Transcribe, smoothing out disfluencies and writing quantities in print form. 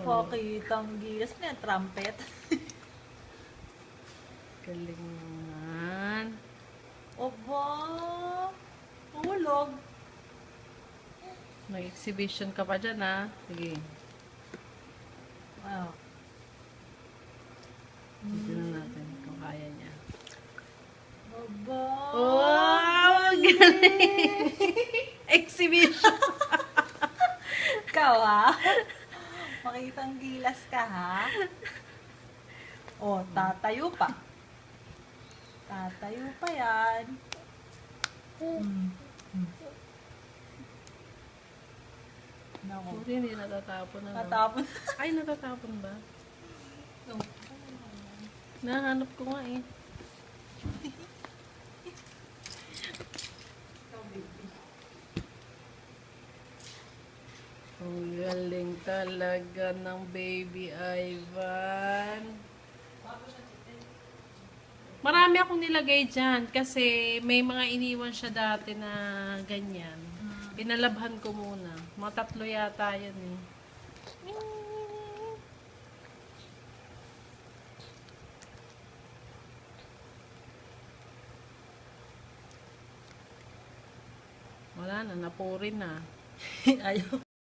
Oh, Pakitang gilas na trumpet. galing naman. Oba! Hulog. May exhibition ka pa dyan, ha? Sige. Wow. Tignan natin kung kaya niya. Oba! Wow! Galing! Exhibition! Ikaw ha? Makitang gilas ka ha? Oh, tatayo pa. Tatayo pa yan. Hmm. Nako. Buti hindi natatapon na. Natapon. Ay, natatapon ba? No. Nahanap ko nga eh. Ang galing talaga ng baby Ivan. Marami akong nilagay dyan kasi may mga iniwan siya dati na ganyan. Pinalabhan ko muna. Mga 3 yata yan eh. Wala na, napurin na. Ayaw.